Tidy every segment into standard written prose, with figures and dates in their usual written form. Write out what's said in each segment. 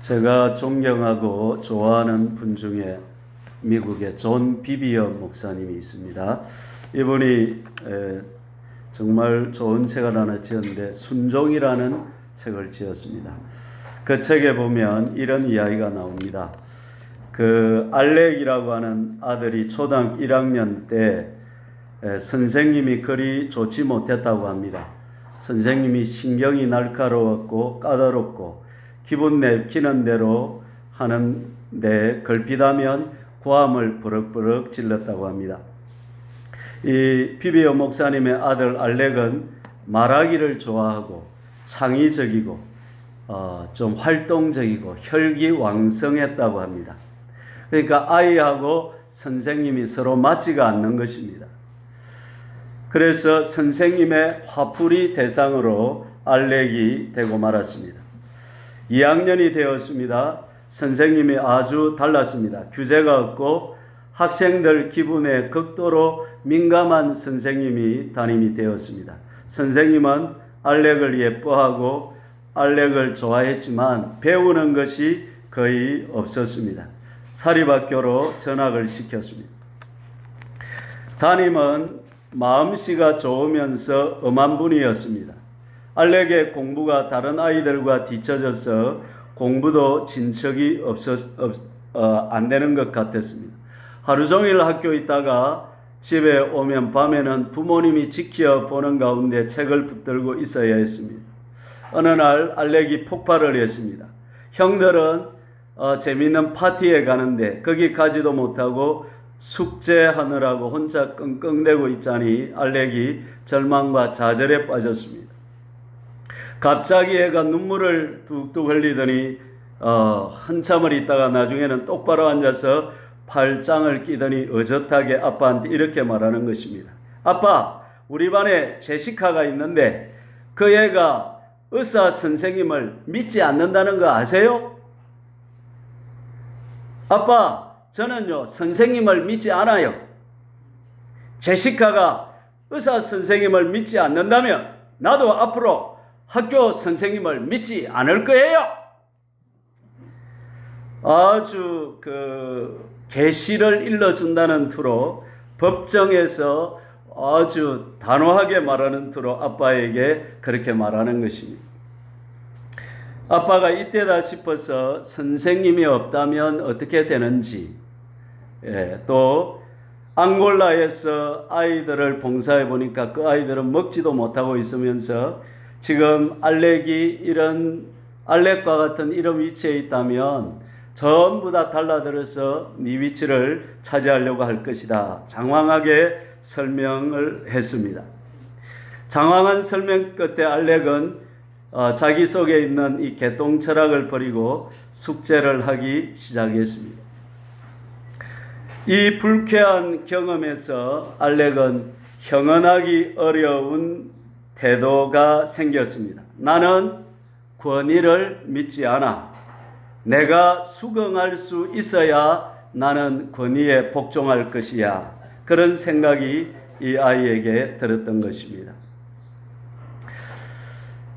제가 존경하고 좋아하는 분 중에 미국의 존 비비엄 목사님이 있습니다. 이분이 정말 좋은 책을 하나 지었는데 순종이라는 책을 지었습니다. 그 책에 보면 이런 이야기가 나옵니다. 그 알렉이라고 하는 아들이 초등학교 1학년 때 선생님이 그리 좋지 못했다고 합니다. 선생님이 신경이 날카로웠고 까다롭고 기분 내키는 대로 하는데 걸핏하면 고함을 버럭버럭 질렀다고 합니다. 이 비비엄 목사님의 아들 알렉은 말하기를 좋아하고 창의적이고 좀 활동적이고 혈기왕성했다고 합니다. 그러니까 아이하고 선생님이 서로 맞지가 않는 것입니다. 그래서 선생님의 화풀이 대상으로 알렉이 되고 말았습니다. 2학년이 되었습니다. 선생님이 아주 달랐습니다. 규제가 없고 학생들 기분에 극도로 민감한 선생님이 담임이 되었습니다. 선생님은 알렉을 예뻐하고 알렉을 좋아했지만 배우는 것이 거의 없었습니다. 사립학교로 전학을 시켰습니다. 담임은 마음씨가 좋으면서 엄한 분이었습니다. 알렉의 공부가 다른 아이들과 뒤처져서 공부도 진척이 안 되는 것 같았습니다. 하루 종일 학교에 있다가 집에 오면 밤에는 부모님이 지켜보는 가운데 책을 붙들고 있어야 했습니다. 어느 날 알렉이 폭발을 했습니다. 형들은 재미있는 파티에 가는데 거기 가지도 못하고 숙제하느라고 혼자 끙끙대고 있자니 알렉이 절망과 좌절에 빠졌습니다. 갑자기 애가 눈물을 뚝뚝 흘리더니 한참을 있다가 나중에는 똑바로 앉아서 팔짱을 끼더니 어젓하게 아빠한테 이렇게 말하는 것입니다. 아빠, 우리 반에 제시카가 있는데 그 애가 의사 선생님을 믿지 않는다는 거 아세요? 아빠, 저는요 선생님을 믿지 않아요. 제시카가 의사 선생님을 믿지 않는다면 나도 앞으로 학교 선생님을 믿지 않을 거예요. 아주 계시를 일러준다는 투로 법정에서 아주 단호하게 말하는 투로 아빠에게 그렇게 말하는 것입니다. 아빠가 이때다 싶어서 선생님이 없다면 어떻게 되는지, 또 앙골라에서 아이들을 봉사해 보니까 그 아이들은 먹지도 못하고 있으면서 지금 알렉과 같은 이런 위치에 있다면 전부 다 달라들어서 네 위치를 차지하려고 할 것이다. 장황하게 설명을 했습니다. 장황한 설명 끝에 알렉은 자기 속에 있는 이 개똥 철학을 버리고 숙제를 하기 시작했습니다. 이 불쾌한 경험에서 알렉은 형언하기 어려운 태도가 생겼습니다. 나는 권위를 믿지 않아. 내가 수긍할 수 있어야 나는 권위에 복종할 것이야. 그런 생각이 이 아이에게 들었던 것입니다.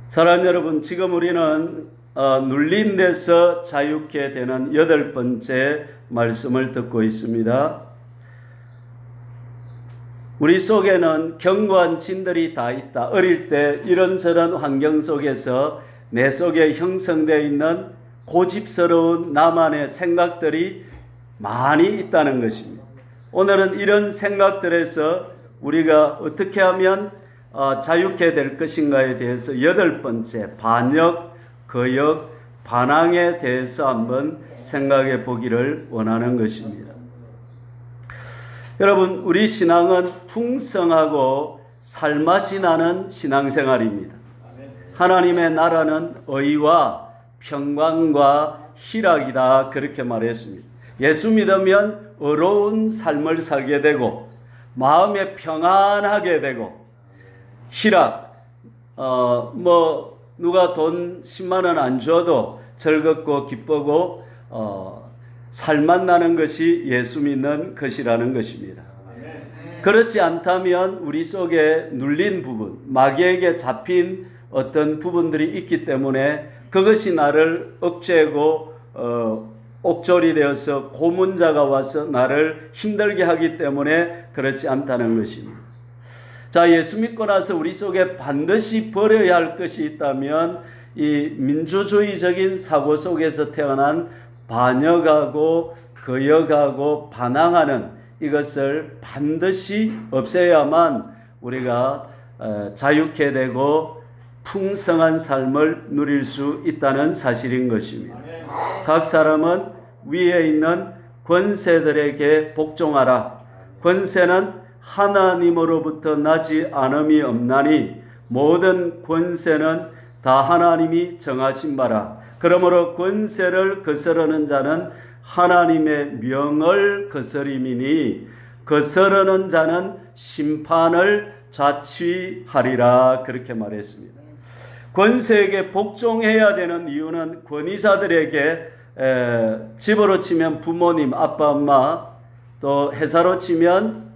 사랑 여러분, 지금 우리는 눌린 데서 자유케 되는 8번째 말씀을 듣고 있습니다. 우리 속에는 견고한 진들이 다 있다. 어릴 때 이런저런 환경 속에서 내 속에 형성되어 있는 고집스러운 나만의 생각들이 많이 있다는 것입니다. 오늘은 이런 생각들에서 우리가 어떻게 하면 자유케 될 것인가에 대해서 8번째 반역, 거역, 반항에 대해서 한번 생각해 보기를 원하는 것입니다. 여러분, 우리 신앙은 풍성하고 살맛이 나는 신앙생활입니다. 하나님의 나라는 의와 평강과 희락이다, 그렇게 말했습니다. 예수 믿으면 의로운 삶을 살게 되고 마음에 평안하게 되고 희락, 누가 돈 10만 원 안 줘도 즐겁고 기쁘고 살맛 나는 것이 예수 믿는 것이라는 것입니다. 그렇지 않다면 우리 속에 눌린 부분, 마귀에게 잡힌 어떤 부분들이 있기 때문에 그것이 나를 억제하고 옥졸이 되어서 고문자가 와서 나를 힘들게 하기 때문에 그렇지 않다는 것입니다. 자, 예수 믿고 나서 우리 속에 반드시 버려야 할 것이 있다면 이 민주주의적인 사고 속에서 태어난 반역하고 거역하고 반항하는 이것을 반드시 없애야만 우리가 자유케 되고 풍성한 삶을 누릴 수 있다는 사실인 것입니다. 각 사람은 위에 있는 권세들에게 복종하라. 권세는 하나님으로부터 나지 않음이 없나니 모든 권세는 다 하나님이 정하신 바라. 그러므로 권세를 거스르는 자는 하나님의 명을 거스림이니 거스르는 자는 심판을 자취하리라. 그렇게 말했습니다. 권세에게 복종해야 되는 이유는 권위자들에게 집으로 치면 부모님, 아빠, 엄마, 또 회사로 치면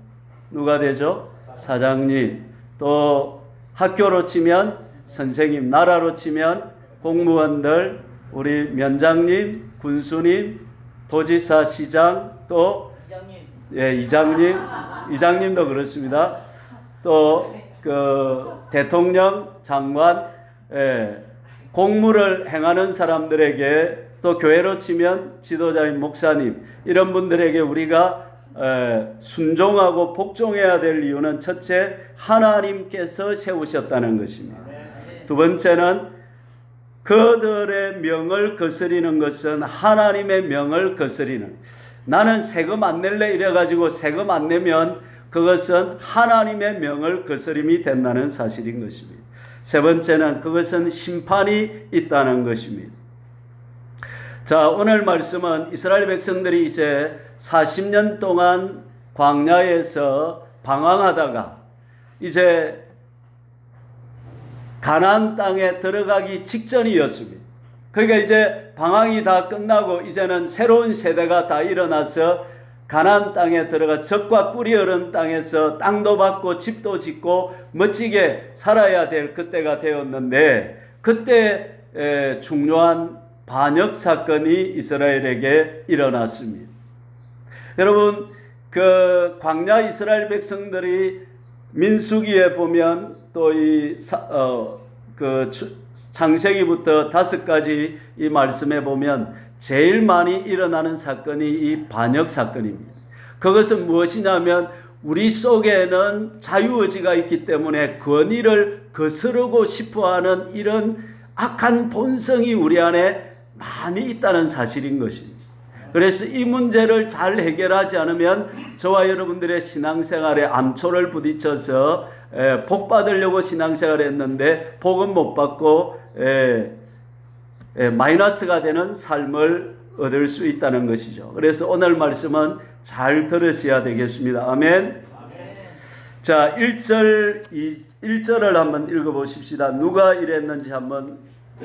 누가 되죠? 사장님, 또 학교로 치면 선생님, 나라로 치면 공무원들, 우리 면장님, 군수님, 도지사, 시장, 또 이장님도 그렇습니다. 또 대통령, 장관, 공무를 행하는 사람들에게, 또 교회로 치면 지도자인 목사님, 이런 분들에게 우리가 순종하고 복종해야 될 이유는 첫째, 하나님께서 세우셨다는 것입니다. 두 번째는 그들의 명을 거스리는 것은 하나님의 명을 거스리는, 나는 세금 안 낼래 이래가지고 세금 안 내면 그것은 하나님의 명을 거스림이 된다는 사실인 것입니다. 세 번째는 그것은 심판이 있다는 것입니다. 자, 오늘 말씀은 이스라엘 백성들이 이제 40년 동안 광야에서 방황하다가 이제 가나안 땅에 들어가기 직전이었습니다. 그러니까 이제 방황이 다 끝나고 이제는 새로운 세대가 다 일어나서 가나안 땅에 들어가 젖과 꿀이 흐르는 땅에서 땅도 받고 집도 짓고 멋지게 살아야 될 그때가 되었는데, 그때 중요한 반역 사건이 이스라엘에게 일어났습니다. 여러분, 그 광야 이스라엘 백성들이 민수기에 보면 또 창세기부터 5가지 이 말씀에 보면 제일 많이 일어나는 사건이 이 반역 사건입니다. 그것은 무엇이냐면 우리 속에는 자유의지가 있기 때문에 권위를 거스르고 싶어하는 이런 악한 본성이 우리 안에 많이 있다는 사실인 것입니다. 그래서 이 문제를 잘 해결하지 않으면 저와 여러분들의 신앙생활에 암초를 부딪혀서 복 받으려고 신앙생활을 했는데 복은 못 받고 마이너스가 되는 삶을 얻을 수 있다는 것이죠. 그래서 오늘 말씀은 잘 들으셔야 되겠습니다. 아멘. 자, 1절을 한번 읽어보십시다. 누가 이랬는지 한번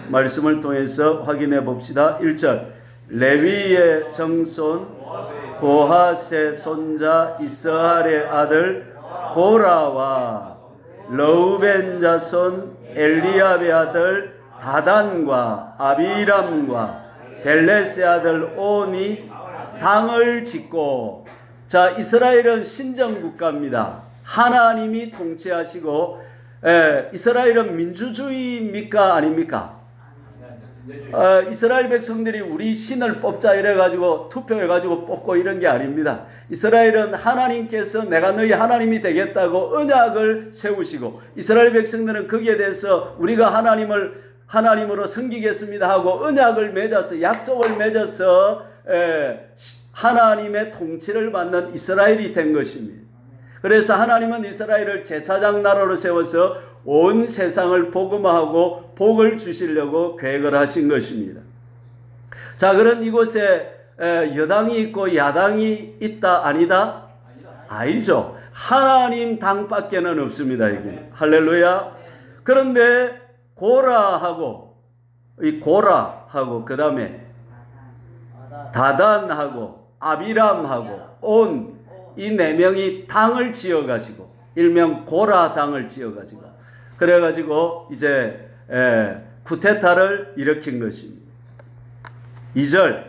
말씀을 통해서 확인해 봅시다. 1절, 레위의 정손 고핫의 손자 이스할의 아들 고라와 르우벤 자손 엘리압의 아들 다단과 아비람과 벨렛의 아들 온이 당을 짓고, 자, 이스라엘은 신정국가입니다. 하나님이 통치하시고, 이스라엘은 민주주의입니까 아닙니까? 이스라엘 백성들이 우리 신을 뽑자 이래가지고 투표해가지고 뽑고 이런 게 아닙니다. 이스라엘은 하나님께서 내가 너희 하나님이 되겠다고 언약을 세우시고, 이스라엘 백성들은 거기에 대해서 우리가 하나님으로 섬기겠습니다 하고 언약을 맺어서, 약속을 맺어서 하나님의 통치를 받는 이스라엘이 된 것입니다. 그래서 하나님은 이스라엘을 제사장 나라로 세워서 온 세상을 복음화하고 복을 주시려고 계획을 하신 것입니다. 자, 그런 이곳에 여당이 있고 야당이 있다 아니다? 아니죠. 하나님 당밖에는 없습니다. 여기는. 할렐루야. 그런데 고라하고 그 다음에 다단하고 아비람하고 온 이 4명이 당을 지어가지고, 일명 고라 당을 지어가지고, 그래가지고 이제 쿠데타를 일으킨 것입니다. 2절,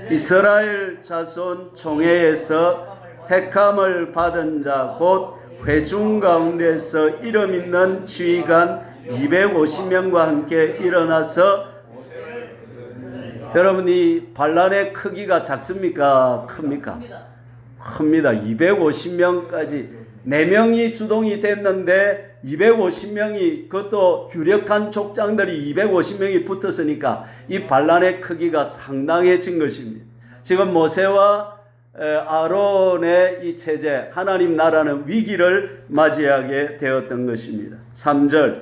이스라엘 자손 총회에서 택함을 받은 자 곧 회중 가운데서 이름 있는 지휘관 250명과 함께 일어나서 여러분 이 반란의 크기가 작습니까? 큽니까? 큽니다. 250명까지 4명이 주동이 됐는데 250명이 그것도 유력한 족장들이 250명이 붙었으니까 이 반란의 크기가 상당해진 것입니다. 지금 모세와 아론의 이 체제 하나님 나라는 위기를 맞이하게 되었던 것입니다. 3절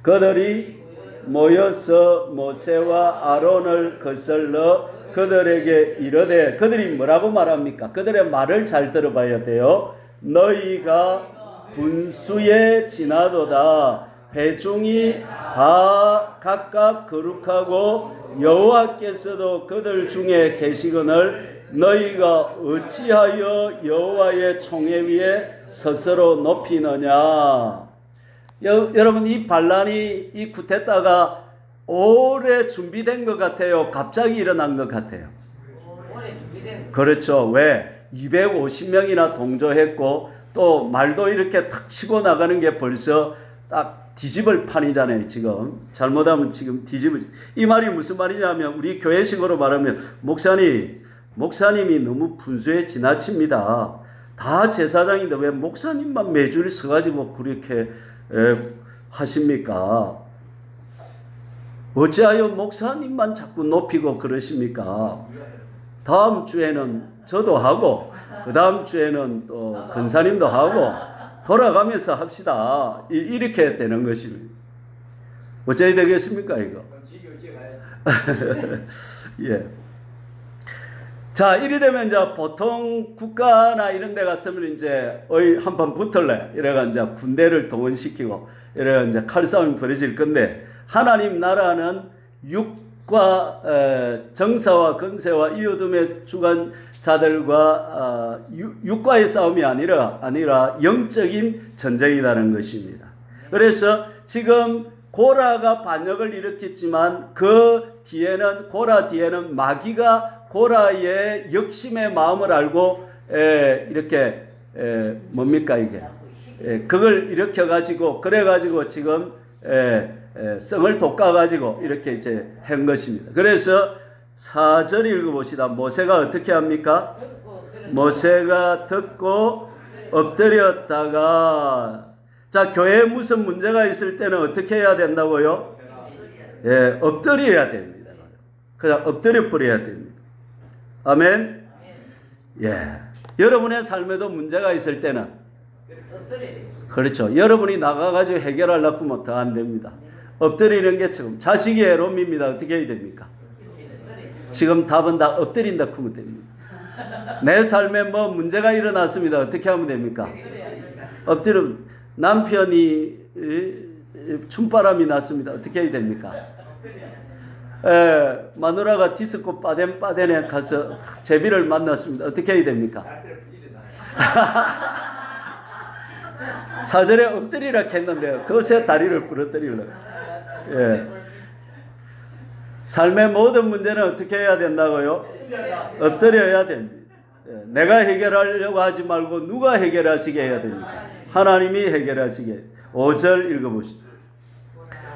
그들이 모여서 모세와 아론을 거슬러 그들에게 이르되 그들이 뭐라고 말합니까? 그들의 말을 잘 들어봐야 돼요. 너희가 분수에 지나도다 회중이 다 각각 거룩하고 여호와께서도 그들 중에 계시거늘 너희가 어찌하여 여호와의 총회 위에 스스로 높이느냐. 여러분 이 반란이 이 쿠데타가 오래 준비된 것 같아요? 갑자기 일어난 것 같아요? 그렇죠. 왜? 250명이나 동조했고 또 말도 이렇게 탁 치고 나가는 게 벌써 딱 뒤집을 판이잖아요. 지금 잘못하면 지금 뒤집을. 이 말이 무슨 말이냐면 우리 교회식으로 말하면 목사님이 너무 분수에 지나칩니다. 다 제사장인데 왜 목사님만 매주를 서가지고 그렇게 하십니까? 어찌하여 목사님만 자꾸 높이고 그러십니까? 다음 주에는 저도 하고 그 다음 주에는 또 근사님도 하고 돌아가면서 합시다. 이렇게 되는 것입니다. 어찌해야 되겠습니까 이거? 예. 자, 이리 되면 이제 보통 국가나 이런 데 같으면 이제 한판 붙을래. 이래가 이제 군대를 동원시키고 이래가 이제 칼싸움이 벌어질 건데 하나님 나라는 육과 정사와 건세와 이어둠의 주관자들과 육과의 싸움이 아니라 영적인 전쟁이라는 것입니다. 그래서 지금 고라가 반역을 일으켰지만 그 뒤에는 고라 뒤에는 마귀가 고라의 역심의 마음을 알고 이렇게 뭡니까 이게 그걸 일으켜 가지고 그래 가지고 지금 성을 돋가 가지고 이렇게 이제 한 것입니다. 그래서 4절 읽어봅시다. 모세가 어떻게 합니까? 모세가 듣고 엎드렸다가 자, 교회에 무슨 문제가 있을 때는 어떻게 해야 된다고요? 예, 엎드려야 됩니다. 그냥 엎드려 버려야 됩니다. 아멘. 예. 여러분의 삶에도 문제가 있을 때는 그렇죠. 여러분이 나가가지고 해결하려고 하면 더 안 됩니다. 엎드리는 게 지금 자식이 애롬입니다. 어떻게 해야 됩니까? 지금 답은 다 엎드린다 하면 됩니다. 내 삶에 뭐 문제가 일어났습니다. 어떻게 하면 됩니까? 엎드려. 남편이 춤바람이 났습니다. 어떻게 해야 됩니까? 마누라가 디스코 빠덴에 가서 제비를 만났습니다. 어떻게 해야 됩니까? 사절에 엎드리라 했는데 그새 다리를 부러뜨리려고. 예. 삶의 모든 문제는 어떻게 해야 된다고요? 엎드려야 됩니다. 예. 내가 해결하려고 하지 말고 누가 해결하시게 해야 됩니까? 하나님이 해결하시게. 5절 읽어보시죠.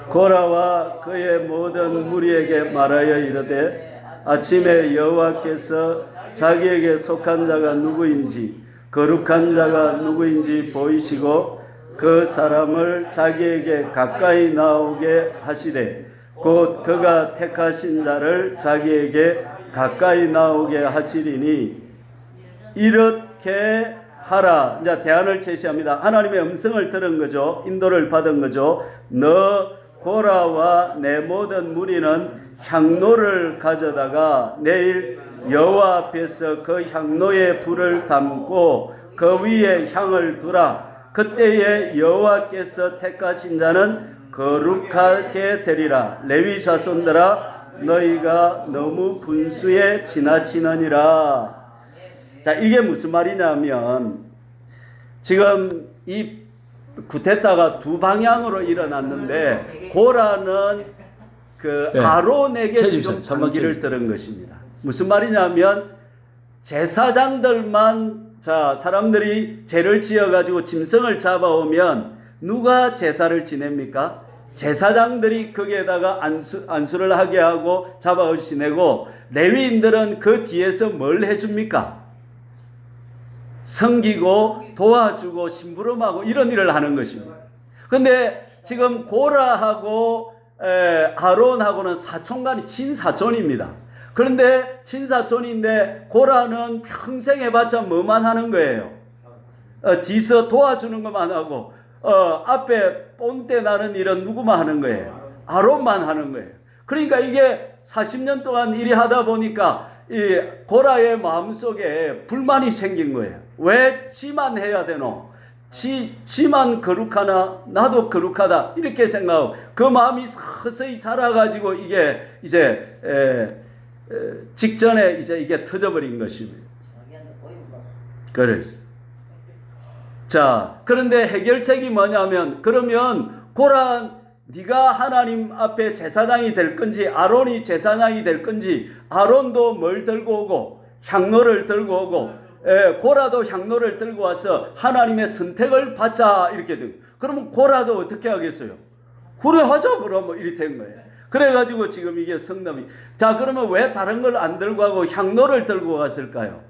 고라와 그의 모든 무리에게 말하여 이르되 아침에 여호와께서 자기에게 속한 자가 누구인지 거룩한 자가 누구인지 보이시고 그 사람을 자기에게 가까이 나오게 하시되 곧 그가 택하신 자를 자기에게 가까이 나오게 하시리니 이렇게 하라. 이제 대안을 제시합니다. 하나님의 음성을 들은 거죠. 인도를 받은 거죠. 너 고라와 내 모든 무리는 향로를 가져다가 내일 여호와 앞에서 그 향로에 불을 담고 그 위에 향을 두라. 그때에 여호와께서 택하신 자는 거룩하게 되리라. 레위 자손들아 너희가 너무 분수에 지나치느니라. 자, 이게 무슨 말이냐면 지금 이 쿠데타가 두 방향으로 일어났는데 고라는 그 아론에게 지금 반기를 들은 것입니다. 무슨 말이냐면 제사장들만 사람들이 죄를 지어가지고 짐승을 잡아오면 누가 제사를 지냅니까? 제사장들이 거기에다가 안수를 하게 하고 잡아올 지내고 레위인들은 그 뒤에서 뭘 해줍니까? 섬기고 도와주고 심부름하고 이런 일을 하는 것입니다. 근데 지금 고라하고 아론하고는 사촌간이 친사촌입니다. 그런데 친사촌인데 고라는 평생 해봤자 뭐만 하는 거예요? 뒤서 도와주는 것만 하고 앞에 본때 나는 일은 누구만 하는 거예요? 아론만 하는 거예요. 그러니까 이게 40년 동안 일이 하다 보니까 이 고라의 마음속에 불만이 생긴 거예요. 왜 지만 해야 되노? 지만 거룩하나 나도 거룩하다 이렇게 생각하고 그 마음이 서서히 자라가지고 이게 이제 직전에 이제 이게 터져버린 것입니다. 그렇죠. 자, 그런데 해결책이 뭐냐면 그러면 고라 네가 하나님 앞에 제사장이 될 건지 아론이 제사장이 될 건지 아론도 뭘 들고 오고 향로를 들고 오고 고라도 향로를 들고 와서 하나님의 선택을 받자 이렇게 되고 그러면 고라도 어떻게 하겠어요? 그래 하자 그러면 이렇게 된 거예요. 그래가지고 지금 이게 성남이 자 그러면 왜 다른 걸 안 들고 가고 향로를 들고 갔을까요?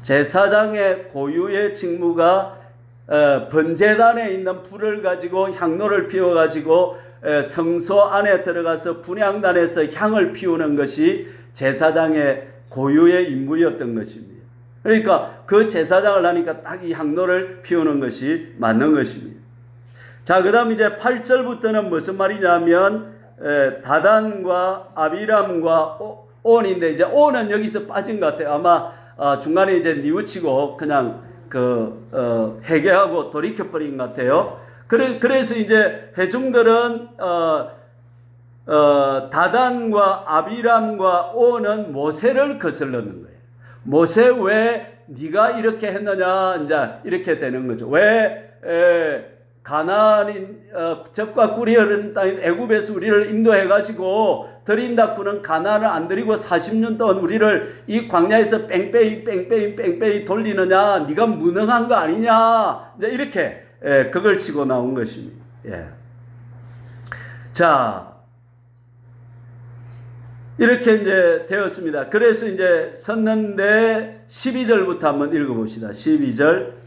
제사장의 고유의 직무가 번제단에 있는 불을 가지고 향로를 피워가지고 성소 안에 들어가서 분향단에서 향을 피우는 것이 제사장의 고유의 임무였던 것입니다. 그러니까 그 제사장을 하니까 딱 이 향로를 피우는 것이 맞는 것입니다. 자, 그 다음 이제 8절부터는 무슨 말이냐면 다단과 아비람과 온인데 이제 온은 여기서 빠진 것 같아요. 아마 중간에 이제 뉘우치고 그냥 회개하고 돌이켜버린 것 같아요. 그래서 이제 회중들은 다단과 아비람과 온은 모세를 거슬렀는 거예요. 모세 왜 네가 이렇게 했느냐 이제 이렇게 되는 거죠. 왜 가나안인 젖과 꿀이 흐르는 땅인 애굽에서 우리를 인도해가지고 드린다쿠는 가나안을 안 드리고 40년 동안 우리를 이 광야에서 뺑뺑이 돌리느냐 네가 무능한 거 아니냐 이제 이렇게 그걸 치고 나온 것입니다. 예. 자 이렇게 이제 되었습니다. 그래서 이제 섰는데 12절부터 한번 읽어봅시다. 12절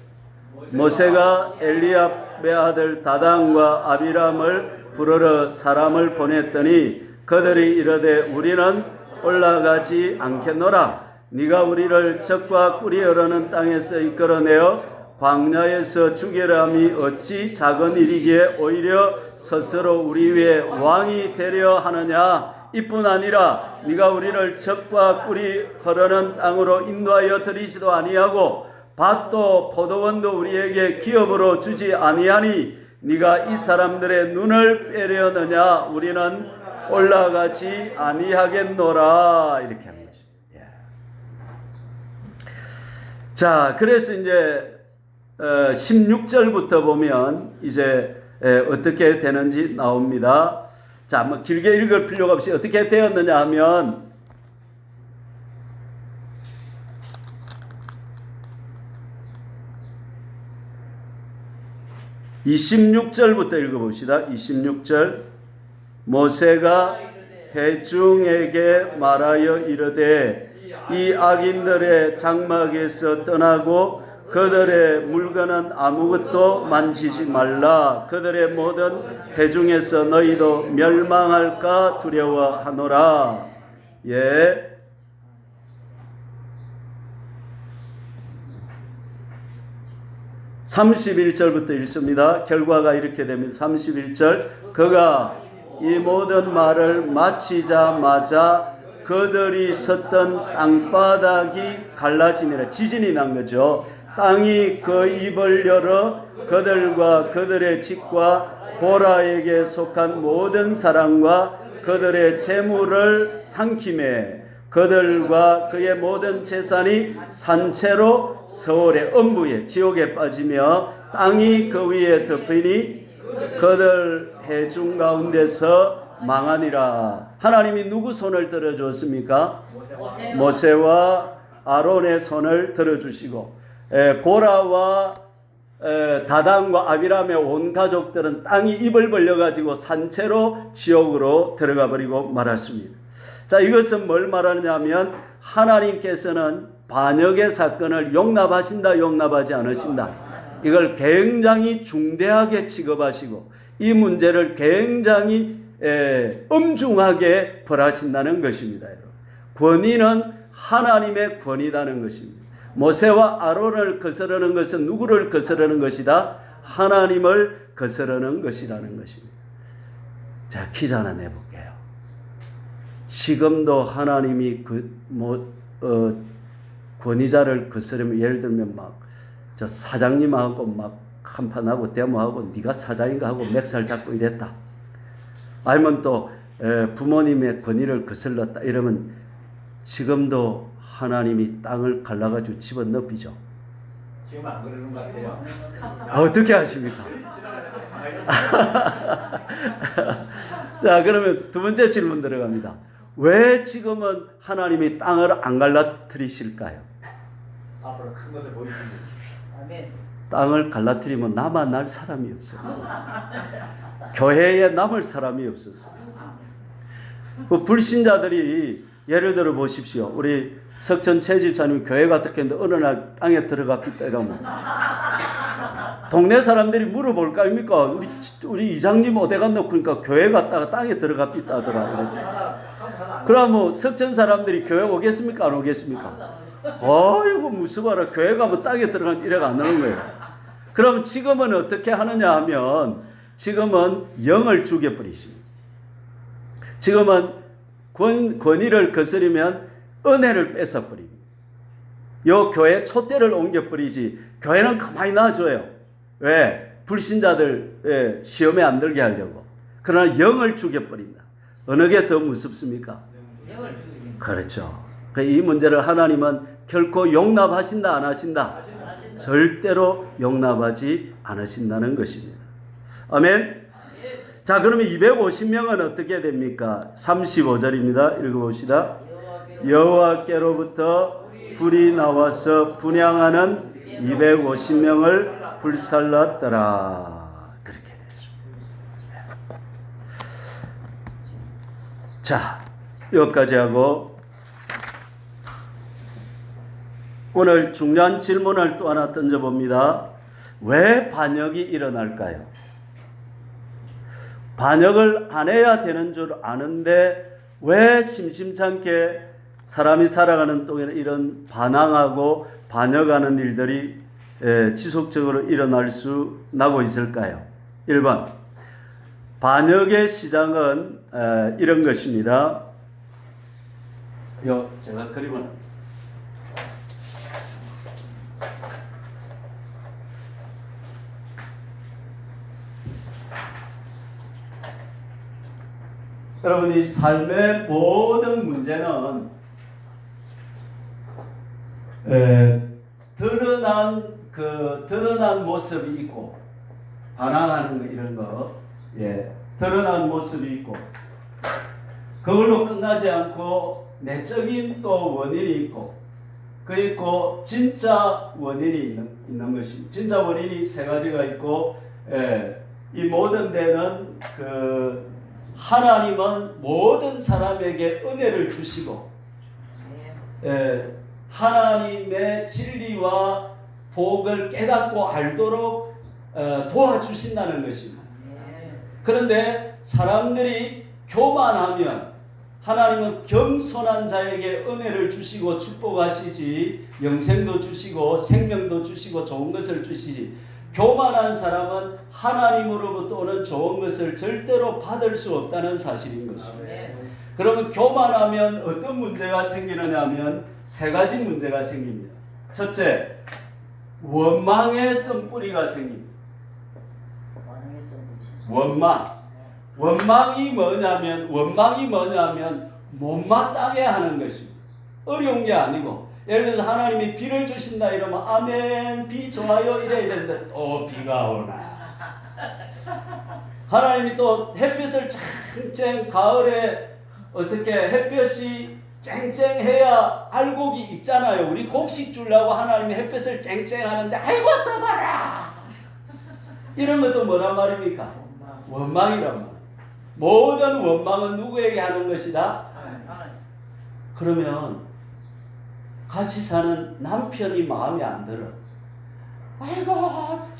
모세가 엘리압의 아들 다단과 아비람을 부르러 사람을 보냈더니 그들이 이르되 우리는 올라가지 않겠노라. 네가 우리를 젖과 꿀이 흐르는 땅에서 이끌어내어 광야에서 죽이려 함이 어찌 작은 일이기에 오히려 스스로 우리 위에 왕이 되려 하느냐. 이뿐 아니라 네가 우리를 젖과 꿀이 흐르는 땅으로 인도하여 들이지도 아니하고 밭도 포도원도 우리에게 기업으로 주지 아니하니 네가 이 사람들의 눈을 빼려느냐. 우리는 올라가지 아니하겠노라. 이렇게 하는 것입니다. 예. 자, 그래서 이제 16절부터 보면 이제 어떻게 되는지 나옵니다. 자, 뭐 길게 읽을 필요가 없이 어떻게 되었느냐 하면 26절부터 읽어봅시다. 26절 모세가 회중에게 말하여 이르되 이 악인들의 장막에서 떠나고 그들의 물건은 아무것도 만지지 말라. 그들의 모든 회중에서 너희도 멸망할까 두려워하노라. 예. (31절부터) 읽습니다. 결과가 이렇게 됩니다. 31절 그가 이 모든 말을 마치자마자 그들이 섰던 땅바닥이 갈라지니라. 지진이 난 거죠. 땅이 그 입을 열어 그들과 그들의 집과 고라에게 속한 모든 사람과 그들의 재물을 삼키매 그들과 그의 모든 재산이 산채로 서울의 음부에 지옥에 빠지며 땅이 그 위에 덮이니 그들 회중 가운데서 망하니라. 하나님이 누구 손을 들어주었습니까? 모세와 아론의 손을 들어주시고 고라와 다단과 아비람의 온 가족들은 땅이 입을 벌려가지고 산채로 지옥으로 들어가 버리고 말았습니다. 자, 이것은 뭘 말하느냐면 하나님께서는 반역의 사건을 용납하신다, 용납하지 않으신다. 이걸 굉장히 중대하게 취급하시고 이 문제를 굉장히 엄중하게 벌하신다는 것입니다. 권위는 하나님의 권위라는 것입니다. 모세와 아론을 거스르는 것은 누구를 거스르는 것이다? 하나님을 거스르는 것이라는 것입니다. 자, 퀴즈 하나 내볼게요. 지금도 하나님이 권위자를 거스르면, 예를 들면 저 사장님하고 한판하고 대모하고 네가 사장인가 하고 맥살 잡고 이랬다. 아니면 또 부모님의 권위를 거슬렀다. 이러면 지금도 하나님이 땅을 갈라가지고 집어넣기죠. 지금 안 그러는 것 같아요. 어떻게 하십니까? 자, 그러면 두 번째 질문 들어갑니다. 왜 지금은 하나님이 땅을 안 갈라뜨리실까요? 앞으로 큰 것을 보여주십니다. 땅을 갈라뜨리면 남아날 사람이 없어서, 교회에 남을 사람이 없어서. 그 불신자들이 예를 들어 보십시오. 우리 석천 최 집사님이 교회 갔다 했는데 어느 날 땅에 들어갔다 이러면 동네 사람들이 물어볼 거 아닙니까? 우리 이장님 어디 갔노? 그러니까 교회 갔다가 땅에 들어갔다 하더라. 그러면 석천 사람들이 교회 오겠습니까? 안 오겠습니까? 어이구 무서워라. 교회 가면 땅에 들어간 이래가 안 나는 거예요. 그럼 지금은 어떻게 하느냐 하면 지금은 영을 죽여버리십니다. 지금은 권위를 거스르면 은혜를 뺏어버립니다. 요 교회 촛대를 옮겨버리지 교회는 가만히 놔줘요. 왜? 불신자들 시험에 안 들게 하려고. 그러나 영을 죽여버린다. 어느 게 더 무섭습니까? 영을 죽입니다. 그렇죠. 이 문제를 하나님은 결코 용납하신다 안 하신다? 절대로 용납하지 않으신다는 것입니다. 아멘. 자, 그러면 250명은 어떻게 됩니까? 35절입니다. 읽어봅시다. 여호와께로부터 불이 나와서 분향하는 250명을 불살랐더라. 그렇게 됐습니다. 자, 여기까지 하고 오늘 중요한 질문을 또 하나 던져봅니다. 왜 반역이 일어날까요? 반역을 안 해야 되는 줄 아는데 왜 심심찮게 사람이 살아가는 동안에 이런 반항하고 반역하는 일들이 지속적으로 일어날 수 나고 있을까요? 1번, 반역의 시작은 이런 것입니다. 제가 그림을 여러분, 이 삶의 모든 문제는 드러난 모습이 있고 반항하는 거 이런 거, 드러난 모습이 있고 그걸로 끝나지 않고 내적인 또 원인이 있고 그 있고 진짜 원인이 있는 것입니다. 진짜 원인이 세 가지가 있고 이 모든 데는 하나님은 모든 사람에게 은혜를 주시고 하나님의 진리와 복을 깨닫고 알도록 도와주신다는 것입니다. 그런데 사람들이 교만하면 하나님은 겸손한 자에게 은혜를 주시고 축복하시지, 영생도 주시고 생명도 주시고 좋은 것을 주시지, 교만한 사람은 하나님으로부터 오는 좋은 것을 절대로 받을 수 없다는 사실인 것입니다. 그러면 교만하면 어떤 문제가 생기느냐 하면 세 가지 문제가 생깁니다. 첫째, 원망의 씀뿌리가 생깁니다. 원망이 뭐냐면 못마땅해 하는 것입니다. 어려운 게 아니고, 예를 들어서 하나님이 비를 주신다 이러면 아멘 비 좋아요 이래야 되는데 또 비가 오나. 하나님이 또 햇빛을 쨍쨍 가을에 어떻게 햇볕이 쨍쨍해야 알곡이 익잖아요. 우리 곡식 주려고 하나님이 햇빛을 쨍쨍하는데 아이고 떠봐라. 이런 것도 뭐란 말입니까? 원망이란 말. 모든 원망은 누구에게 하는 것이다? 그러면 같이 사는 남편이 마음에 안 들어. 아이고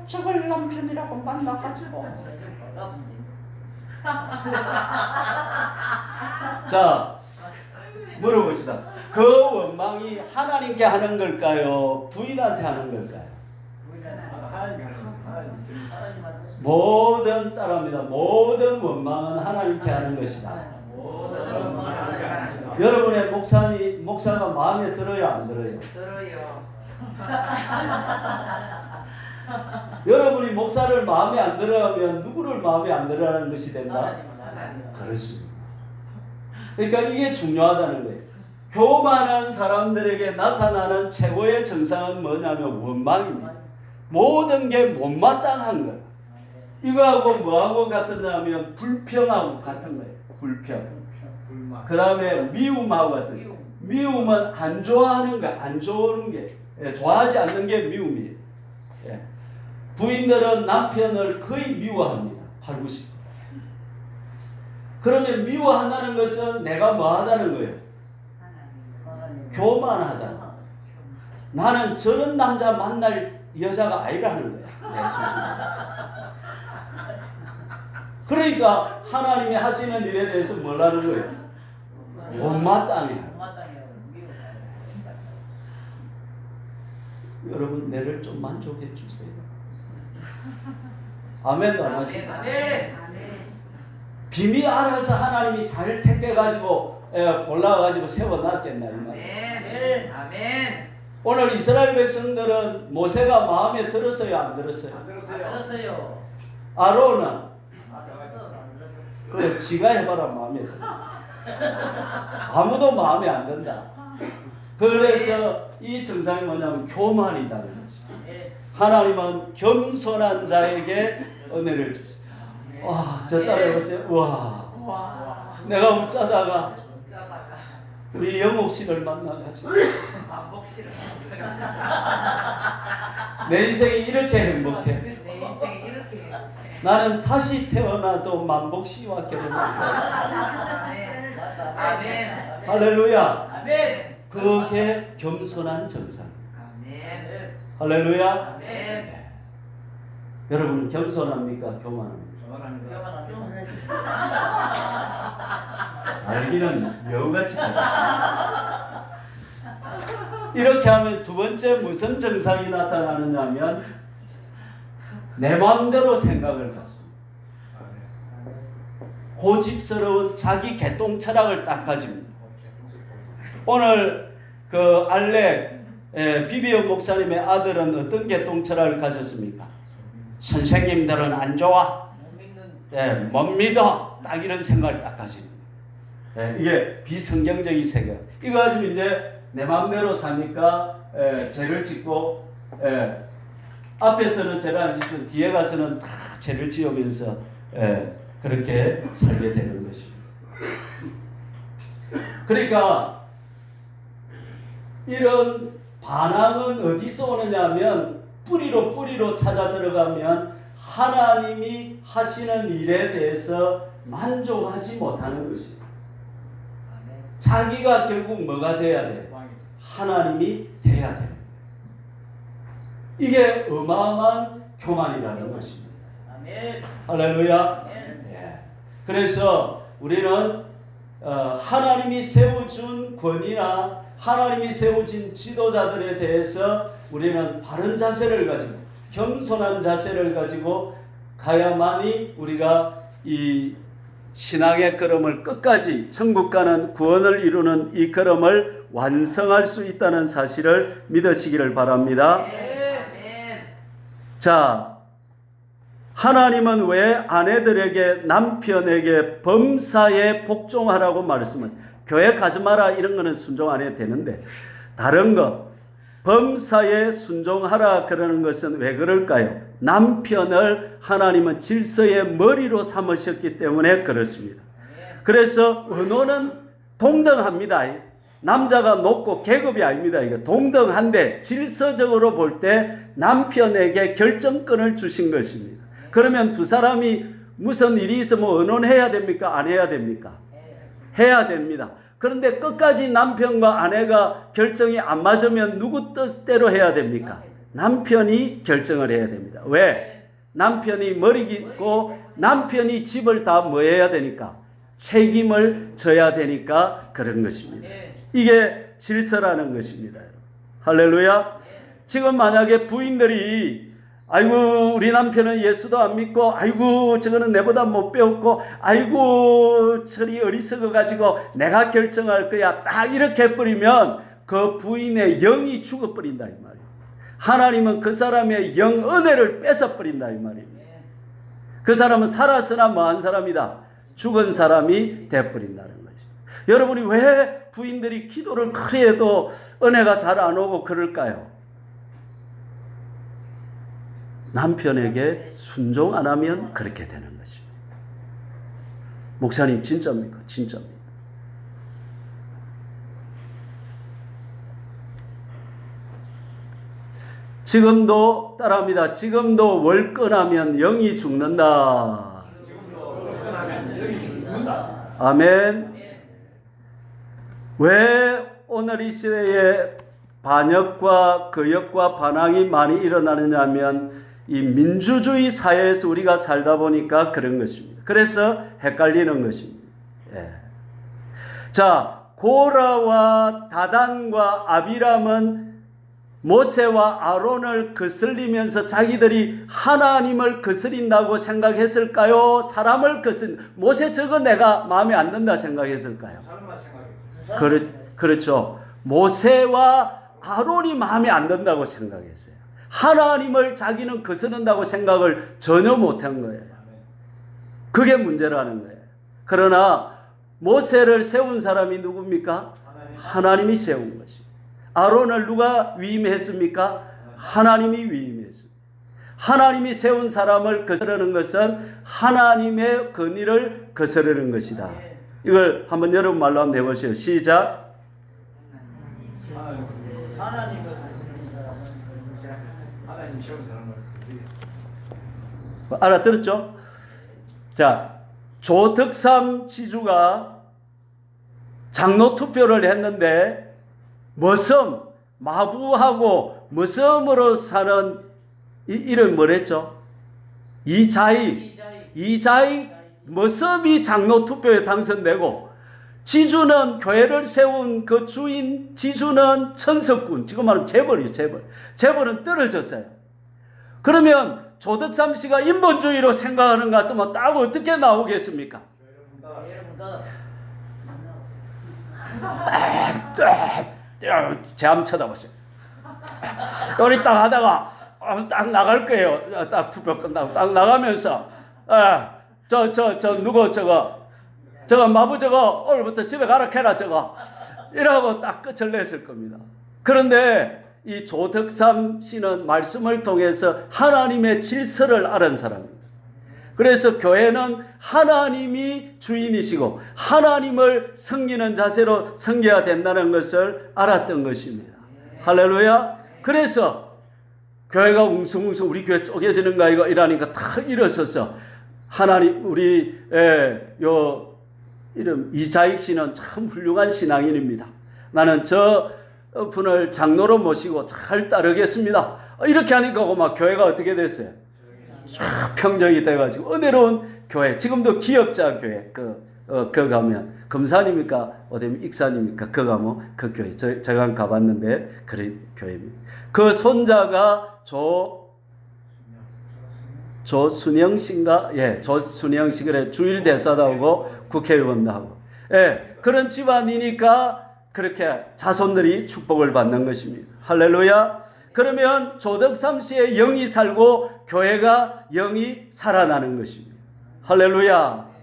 저걸 남편이라고 만나가지고. 자, 물어봅시다. 그 원망이 하나님께 하는 걸까요? 부인한테 하는 걸까요? 모든 따라합니다. 모든 원망은 하나님께 하는 것이다. 여러분의 목사가 마음에 들어요, 안 들어요? 들어요. 여러분이 목사를 마음에 안 들어하면 누구를 마음에 안 들어하는 것이 된다? 그렇습니다. 그러니까 이게 중요하다는 거예요. 교만한 사람들에게 나타나는 최고의 증상은 뭐냐면 원망입니다. 모든 게 못마땅한 거예요. 이거하고 뭐하고 같으냐면 불평하고 같은 거예요. 불평. 그 다음에 미움하고 같은 거예요. 미움은 안 좋아하는 거, 안 좋은 게, 좋아하지 않는 게 미움이에요. 예. 부인들은 남편을 거의 미워합니다. 80~90%. 그러면 미워한다는 것은 내가 뭐 하다는 거예요? 교만하다. 나는 저런 남자 만날 여자가 아니라는 거예요. 그러니까 하나님이 하시는 일에 대해서 뭐라는 거예요? 못마땅해요. 여러분 내를 좀 만족해 주세요. 아멘도 안 하시죠? 비밀 알아서 하나님이 잘 택해가지고 골라가지고 세워놨겠나 이 말이에요. 아멘. 오늘 이스라엘 백성들은 모세가 마음에 들었어요, 안 들었어요? 들었어요. 아론은 그래 지가 해봐라 마음에 들어. 아무도 마음에 안 든다. 그래서 이 증상이 뭐냐면 교만이다는 거죠. 하나님은 겸손한 자에게 은혜를 주죠. 와, 저 따라해보세요. 와, 내가 웃자다가 우리 영옥 씨를 만나가지고 내 인생이 이렇게 행복해. 내 인생이 이렇게 행복해. 나는 다시 태어나도 만복 씨와 결혼할 거야. 아멘. 할렐루야. 아멘. 그게 겸손한 정상. 아멘. 할렐루야. 아멘. 여러분 겸손합니까? 교만합니까? 알기는 여우같이 잘하시네. 이렇게 하면 두 번째 무슨 증상이 나타나느냐면 내 마음대로 생각을 갖습니다. 고집스러운 자기 개똥 철학을 딱 가집니다. 오늘 그 알렉 비비엄 목사님의 아들은 어떤 개똥 철학을 가졌습니까? 선생님들은 안 좋아. 못 믿어. 딱 이런 생각을 딱 가집니다. 이게 비성경적인 생각. 이거 가지고 이제 내 마음대로 사니까 죄를 짓고 앞에서는 죄를 안 짓고 뒤에 가서는 다 죄를 지으면서 그렇게 살게 되는 것입니다. 그러니까 이런 반항은 어디서 오느냐 하면 뿌리로 찾아 들어가면 하나님이 하시는 일에 대해서 만족하지 못하는 것입니다. 자기가 결국 뭐가 돼야 돼? 하나님이 돼야 돼. 이게 어마어마한 교만이라는 것입니다. 할렐루야. 예. 그래서 우리는 하나님이 세워준 권위나 하나님이 세워진 지도자들에 대해서 우리는 바른 자세를 가지고 겸손한 자세를 가지고 가야만이 우리가 이 신앙의 걸음을 끝까지 천국 가는 구원을 이루는 이 걸음을 완성할 수 있다는 사실을 믿으시기를 바랍니다. 자, 하나님은 왜 아내들에게 남편에게 범사에 복종하라고 말씀을, 교회 가지 마라 이런 거는 순종 안 해도 되는데 다른 거 범사에 순종하라 그러는 것은 왜 그럴까요? 남편을 하나님은 질서의 머리로 삼으셨기 때문에 그렇습니다. 그래서 언어는 동등합니다. 남자가 높고 계급이 아닙니다. 이거 동등한데 질서적으로 볼 때 남편에게 결정권을 주신 것입니다. 그러면 두 사람이 무슨 일이 있으면 의논해야 됩니까? 안 해야 됩니까? 해야 됩니다. 그런데 끝까지 남편과 아내가 결정이 안 맞으면 누구 뜻대로 해야 됩니까? 남편이 결정을 해야 됩니다. 왜? 남편이 머리고 남편이 집을 다 뭐 해야 되니까? 책임을 져야 되니까 그런 것입니다. 이게 질서라는 것입니다. 할렐루야. 지금 만약에 부인들이 아이고 우리 남편은 예수도 안 믿고 아이고 저거는 내보다 못 배웠고 아이고 저리 어리석어 가지고 내가 결정할 거야 딱 이렇게 해버리면 그 부인의 영이 죽어버린다 이 말이에요. 하나님은 그 사람의 영 은혜를 뺏어버린다 이 말입니다. 그 사람은 살았으나 뭐한 사람이다. 죽은 사람이 돼버린다는 거죠. 여러분이 왜 부인들이 기도를 그리 해도 은혜가 잘 안 오고 그럴까요? 남편에게 순종 안 하면 그렇게 되는 것입니다. 목사님 진짜입니까? 진짜입니다. 지금도 따라합니다. 지금도 월권하면 영이 죽는다. 아멘. 왜 오늘 이 시대에 반역과 거역과 반항이 많이 일어나느냐 하면 이 민주주의 사회에서 우리가 살다 보니까 그런 것입니다. 그래서 헷갈리는 것입니다. 예. 자, 고라와 다단과 아비람은 모세와 아론을 거슬리면서 자기들이 하나님을 거슬린다고 생각했을까요? 사람을 모세 저거 내가 마음에 안 든다 생각했을까요? 그렇죠. 모세와 아론이 마음에 안 든다고 생각했어요. 하나님을 자기는 거스른다고 생각을 전혀 못한 거예요. 그게 문제라는 거예요. 그러나 모세를 세운 사람이 누굽니까? 하나님이 세운 것입니다. 아론을 누가 위임했습니까? 하나님이 위임했습니다. 하나님이 세운 사람을 거스르는 것은 하나님의 권위를 거스르는 것이다. 이걸 한번 여러분 말로 한번 해보세요. 시작. 알아들었죠? 자, 조덕삼 지주가 장로 투표를 했는데 머섬, 마부하고 머섬으로 사는 이름 뭐랬죠? 이자익 머섬이 장로 투표에 당선되고 지주는 교회를 세운 그 주인 지주는 천석군, 지금 말하면 재벌이에요. 재벌은 떨어졌어요. 그러면 조덕삼 씨가 인본주의로 생각하는 것 같으면 딱 어떻게 나오겠습니까? 제 한번 쳐다보세요. 우리 딱 하다가 딱 나갈 거예요. 딱 투표 끝나고 딱 나가면서 누구 저거 마부 저거 오늘부터 집에 가라 캐라 저거 이라고 딱 끝을 냈을 겁니다. 그런데 이 조덕삼 씨는 말씀을 통해서 하나님의 질서를 알은 사람입니다. 그래서 교회는 하나님이 주인이시고 하나님을 섬기는 자세로 섬겨야 된다는 것을 알았던 것입니다. 할렐루야. 그래서 교회가 웅성웅성 우리 교회 쪼개지는가 이거 이러니까 다 일어서서 하나님 우리 이름 이자익 씨는 참 훌륭한 신앙인입니다. 나는 저 분을 장로로 모시고 잘 따르겠습니다. 이렇게 하니까 막 교회가 어떻게 됐어요? 쫙 평정이 돼가지고 은혜로운 교회. 지금도 기업자 교회 그 가면 금산입니까? 어디면 익산입니까? 그 가면 그 교회. 제가 가봤는데 그런 교회입니다. 그 손자가 조순영 씨인가? 예, 조순영 씨 그래 주일 대사도 하고 국회의원도 하고. 예, 그런 집안이니까 그렇게 자손들이 축복을 받는 것입니다. 할렐루야. 그러면 조덕삼 씨의 영이 살고 교회가 영이 살아나는 것입니다. 할렐루야.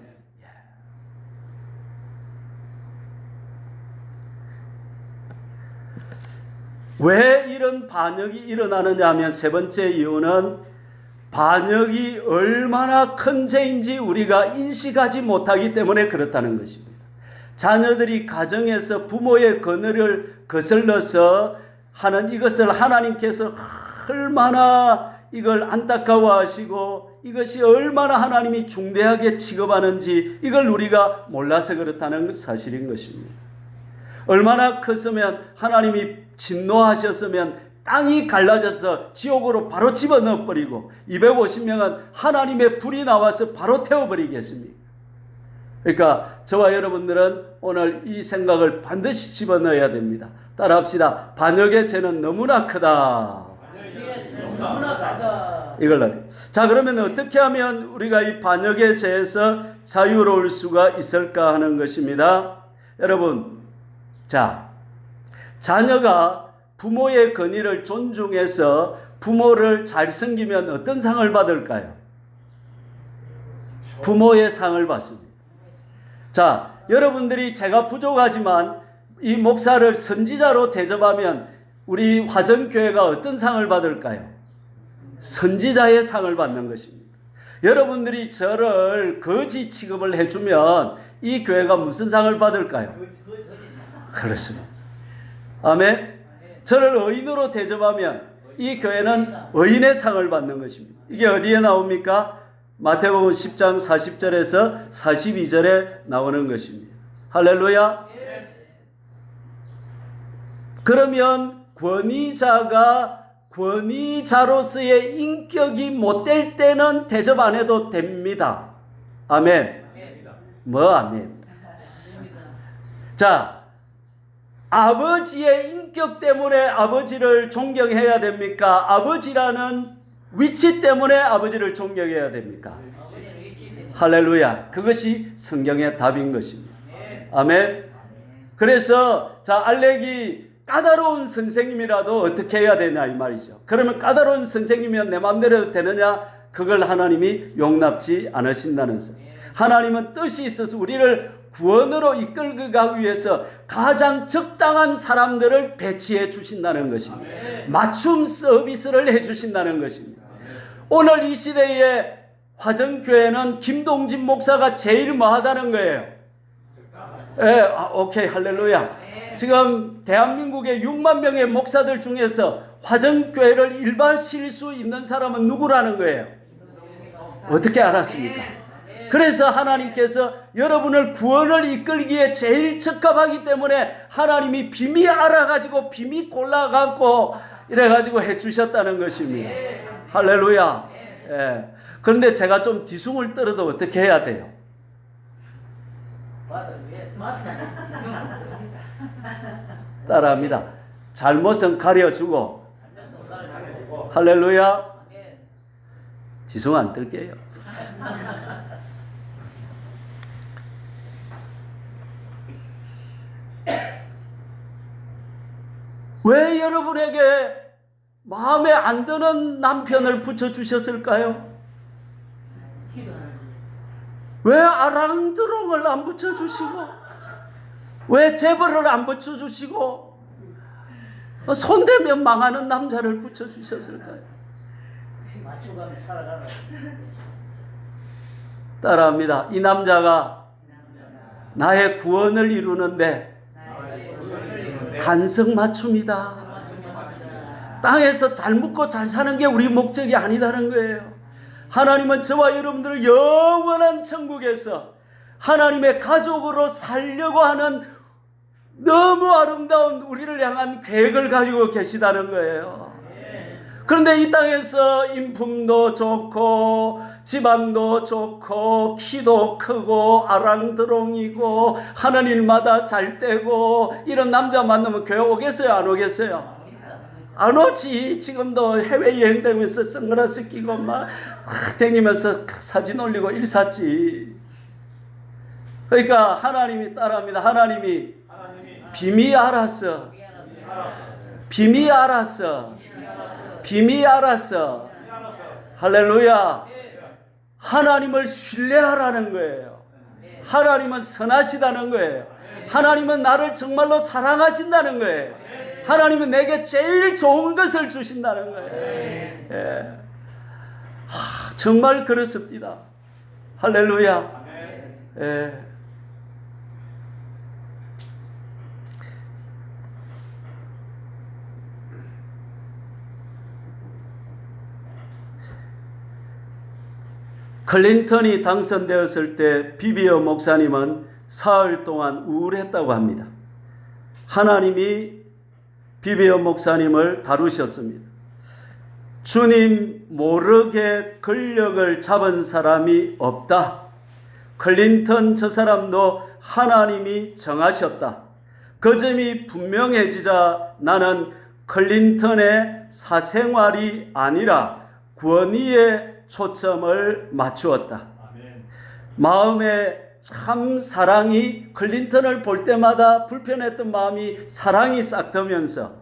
왜 이런 반역이 일어나느냐 하면 세 번째 이유는 반역이 얼마나 큰 죄인지 우리가 인식하지 못하기 때문에 그렇다는 것입니다. 자녀들이 가정에서 부모의 권위를 거슬러서 하는 이것을 하나님께서 얼마나 이걸 안타까워하시고 이것이 얼마나 하나님이 중대하게 취급하는지 이걸 우리가 몰라서 그렇다는 사실인 것입니다. 얼마나 컸으면 하나님이 진노하셨으면 땅이 갈라져서 지옥으로 바로 집어넣어 버리고 250명은 하나님의 불이 나와서 바로 태워버리겠습니까? 그러니까 저와 여러분들은 오늘 이 생각을 반드시 집어넣어야 됩니다. 따라합시다. 반역의 죄는 너무나 크다. 이걸 자, 그러면 어떻게 하면 우리가 이 반역의 죄에서 자유로울 수가 있을까 하는 것입니다. 여러분, 자, 자녀가 부모의 권위를 존중해서 부모를 잘 섬기면 어떤 상을 받을까요? 부모의 상을 받습니다. 자, 여러분들이 제가 부족하지만 이 목사를 선지자로 대접하면 우리 화전교회가 어떤 상을 받을까요? 선지자의 상을 받는 것입니다. 여러분들이 저를 거지 취급을 해주면 이 교회가 무슨 상을 받을까요? 그렇습니다. 아멘. 저를 의인으로 대접하면 이 교회는 의인의 상을 받는 것입니다. 이게 어디에 나옵니까? 마태복음 10장 40절에서 42절에 나오는 것입니다. 할렐루야. 그러면 권위자가 권위자로서의 인격이 못될 때는 대접 안 해도 됩니다. 아멘. 뭐 아멘. 자, 아버지의 인격 때문에 아버지를 존경해야 됩니까? 아버지라는 위치 때문에 아버지를 존경해야 됩니까? 할렐루야. 그것이 성경의 답인 것입니다. 아멘. 그래서 자, 알렉이 까다로운 선생님이라도 어떻게 해야 되냐 이 말이죠. 그러면 까다로운 선생님이면 내 마음대로 되느냐? 그걸 하나님이 용납지 않으신다는 것. 하나님은 뜻이 있어서 우리를 구원으로 이끌고 가기 위해서 가장 적당한 사람들을 배치해 주신다는 것입니다. 맞춤 서비스를 해 주신다는 것입니다. 오늘 이 시대에 화전교회는 김동진 목사가 제일 뭐하다는 거예요. 오케이, 할렐루야. 지금 대한민국의 6만 명의 목사들 중에서 화전교회를 일반실 수 있는 사람은 누구라는 거예요? 어떻게 알았습니까? 그래서 하나님께서 여러분을 구원을 이끌기에 제일 적합하기 때문에 하나님이 비밀 알아가지고 비밀 골라갖고 이래가지고 해주셨다는 것입니다. 할렐루야. 예. 그런데 제가 좀 뒤숭을 떨어도 어떻게 해야 돼요? 따라합니다. 잘못은 가려주고. 할렐루야. 뒤숭 안 떨게요. 왜 여러분에게 마음에 안 드는 남편을 붙여주셨을까요? 왜 아랑드롱을 안 붙여주시고, 왜 재벌을 안 붙여주시고, 손대면 망하는 남자를 붙여주셨을까요? 따라합니다. 이 남자가 나의 구원을 이루는데 간성맞춤이다. 땅에서 잘 묵고 잘 사는 게 우리 목적이 아니다는 거예요. 하나님은 저와 여러분들을 영원한 천국에서 하나님의 가족으로 살려고 하는 너무 아름다운 우리를 향한 계획을 가지고 계시다는 거예요. 그런데 이 땅에서 인품도 좋고 집안도 좋고 키도 크고 아랑드롱이고 하는 일마다 잘 되고 이런 남자 만나면 교회 오겠어요? 안 오겠어요? 안 오지. 지금도 해외여행 다니면서 선글라스 끼고 막 다니면서 사진 올리고 일사지. 그러니까 하나님이 따라합니다. 하나님이 비밀 알았어. 비밀 알았어. 비밀 알았어. 할렐루야. 하나님을 신뢰하라는 거예요. 하나님은 선하시다는 거예요. 하나님은 나를 정말로 사랑하신다는 거예요. 하나님은 내게 제일 좋은 것을 주신다는 거예요. 예. 정말 그렇습니다. 할렐루야. 예. 클린턴이 당선되었을 때 비비어 목사님은 사흘 동안 우울했다고 합니다. 하나님이 비비어 목사님을 다루셨습니다. 주님 모르게 권력을 잡은 사람이 없다. 클린턴 저 사람도 하나님이 정하셨다. 그 점이 분명해지자 나는 클린턴의 사생활이 아니라 권위에 초점을 맞추었다. 마음에 참 사랑이, 클린턴을 볼 때마다 불편했던 마음이 사랑이 싹트면서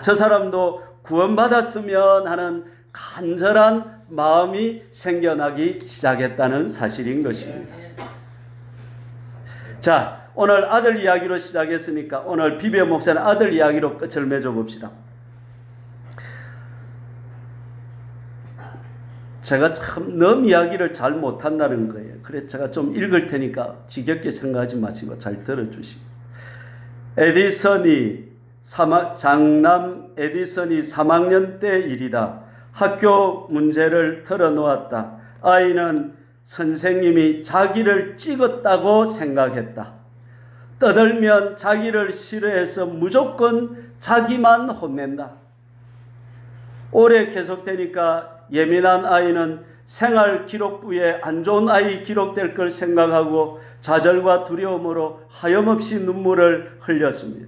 저 사람도 구원받았으면 하는 간절한 마음이 생겨나기 시작했다는 사실인 것입니다. 자, 오늘 아들 이야기로 시작했으니까 오늘 비비어 목사는 아들 이야기로 끝을 맺어 봅시다. 제가 참 너무 이야기를 잘 못한다는 거예요. 그래서 제가 좀 읽을 테니까 지겹게 생각하지 마시고 잘 들어주시고. 장남 에디슨이 3학년 때 일이다. 학교 문제를 털어놓았다. 아이는 선생님이 자기를 찍었다고 생각했다. 떠들면 자기를 싫어해서 무조건 자기만 혼낸다. 오래 계속되니까 예민한 아이는 생활 기록부에 안 좋은 아이 기록될 걸 생각하고 좌절과 두려움으로 하염없이 눈물을 흘렸습니다.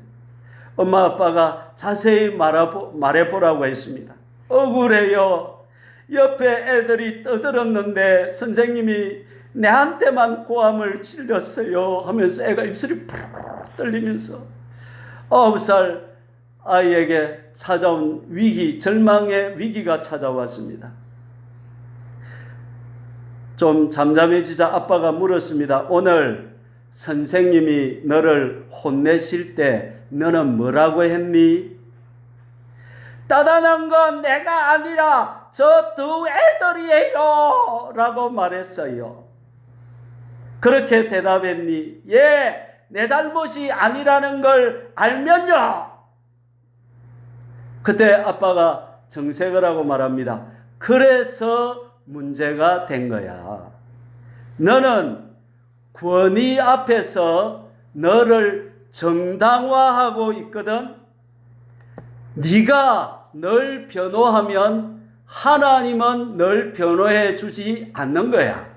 엄마 아빠가 자세히 말해보라고 했습니다. 억울해요. 옆에 애들이 떠들었는데 선생님이 내한테만 고함을 찔렸어요 하면서 애가 입술이 푸르르 떨리면서 9살 아이에게 찾아온 위기, 절망의 위기가 찾아왔습니다. 좀 잠잠해지자 아빠가 물었습니다. 오늘 선생님이 너를 혼내실 때 너는 뭐라고 했니? 따단한 건 내가 아니라 저 두 애들이에요 라고 말했어요. 그렇게 대답했니? 예, 내 잘못이 아니라는 걸 알면요. 그때 아빠가 정색을 하고 말합니다. 그래서 문제가 된 거야. 너는 권위 앞에서 너를 정당화하고 있거든. 네가 널 변호하면 하나님은 널 변호해 주지 않는 거야.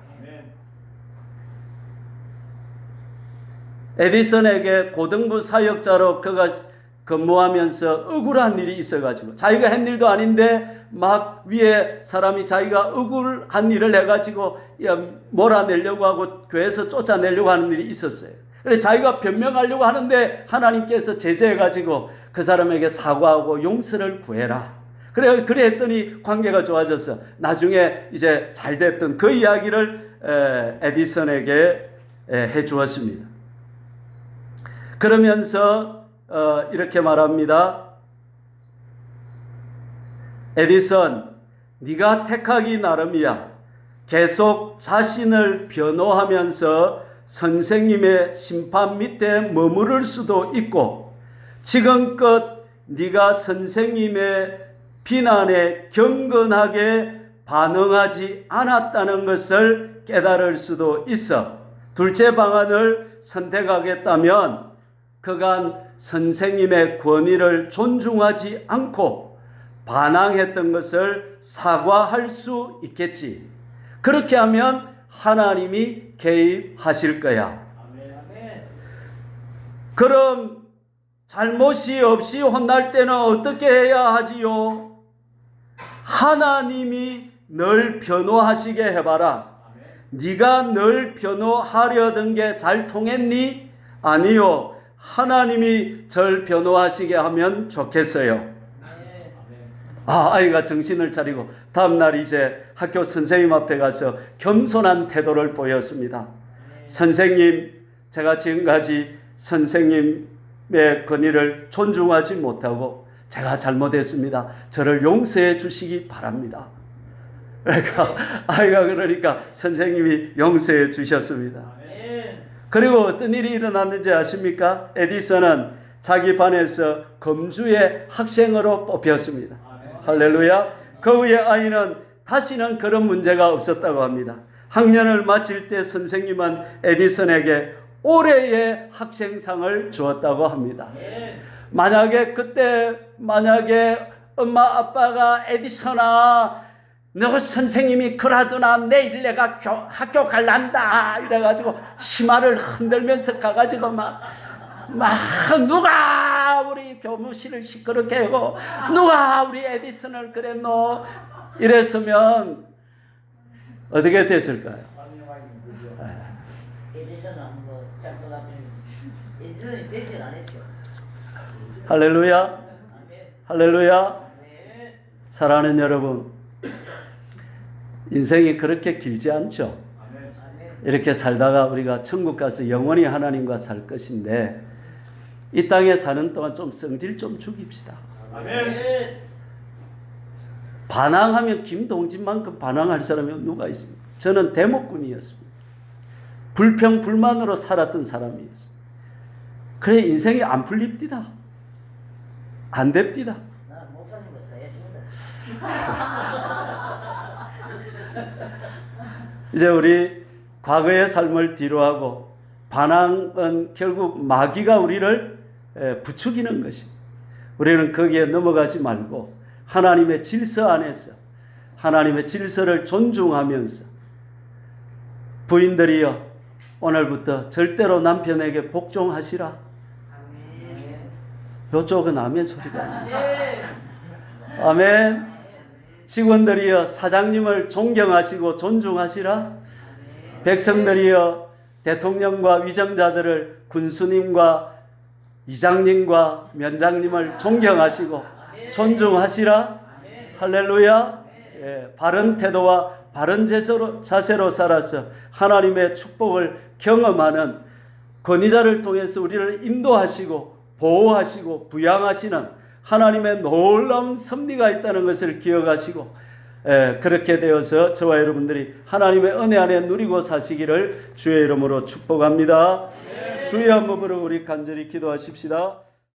에디슨에게 고등부 사역자로 그가 근무하면서 억울한 일이 있어가지고 자기가 한 일도 아닌데 막 위에 사람이 자기가 억울한 일을 해가지고 몰아내려고 하고 교회에서 쫓아내려고 하는 일이 있었어요. 그래서 자기가 변명하려고 하는데 하나님께서 제재해가지고 그 사람에게 사과하고 용서를 구해라. 그래 했더니 관계가 좋아져서 나중에 이제 잘 됐던 그 이야기를 에디슨에게 해 주었습니다. 그러면서 이렇게 말합니다. 에디슨, 네가 택하기 나름이야. 계속 자신을 변호하면서 선생님의 심판 밑에 머무를 수도 있고 지금껏 네가 선생님의 비난에 경건하게 반응하지 않았다는 것을 깨달을 수도 있어. 둘째 방안을 선택하겠다면 그간 선생님의 권위를 존중하지 않고 반항했던 것을 사과할 수 있겠지. 그렇게 하면 하나님이 개입하실 거야. 그럼 잘못이 없이 혼날 때는 어떻게 해야 하지요? 하나님이 널 변호하시게 해봐라. 네가 널 변호하려던 게 잘 통했니? 아니요. 하나님이 절 변호하시게 하면 좋겠어요. 아이가 정신을 차리고 다음날 이제 학교 선생님 앞에 가서 겸손한 태도를 보였습니다. 선생님, 제가 지금까지 선생님 권위를 존중하지 못하고 제가 잘못했습니다. 저를 용서해 주시기 바랍니다. 그러니까 아이가 그러니까 선생님이 용서해 주셨습니다. 그리고 어떤 일이 일어났는지 아십니까? 에디슨은 자기 반에서 검주의 학생으로 뽑혔습니다. 할렐루야. 그 후에 아이는 다시는 그런 문제가 없었다고 합니다. 학년을 마칠 때 선생님은 에디슨에게 올해의 학생상을 주었다고 합니다. 만약에 엄마 아빠가 에디슨아 너 선생님이 그러더나 내일 내가 학교 갈란다 이래가지고 치마를 흔들면서 가가지고 막 누가 우리 교무실을 시끄럽게 하고 누가 우리 에디슨을 그랬노 이랬으면 어떻게 됐을까요? 에디슨은 뭐 작성하면 에디슨이 대표 안 했죠. 할렐루야. 할렐루야. 사랑하는 여러분, 인생이 그렇게 길지 않죠. 이렇게 살다가 우리가 천국 가서 영원히 하나님과 살 것인데 이 땅에 사는 동안 좀 성질 좀 죽입시다. 반항하면 김동진만큼 반항할 사람이 누가 있습니까? 저는 대목군이었습니다. 불평 불만으로 살았던 사람이었습니다. 그래 인생이 안 풀립디다. 안 됩디다. 나 목사님과 다 했습니다. 이제 우리 과거의 삶을 뒤로하고 반항은 결국 마귀가 우리를 부추기는 것입니다. 우리는 거기에 넘어가지 말고 하나님의 질서 안에서 하나님의 질서를 존중하면서 부인들이여 오늘부터 절대로 남편에게 복종하시라. 이쪽은 아멘 소리가 아멘. 직원들이여 사장님을 존경하시고 존중하시라. 백성들이여 대통령과 위정자들을 군수님과 이장님과 면장님을 존경하시고 존중하시라. 할렐루야. 바른 태도와 바른 자세로 살아서 하나님의 축복을 경험하는 권위자를 통해서 우리를 인도하시고 보호하시고 부양하시는 하나님의 놀라운 섭리가 있다는 것을 기억하시고 그렇게 되어서 저와 여러분들이 하나님의 은혜 안에 누리고 사시기를 주의 이름으로 축복합니다. 주의 한번 부르고 우리 간절히 기도하십시다.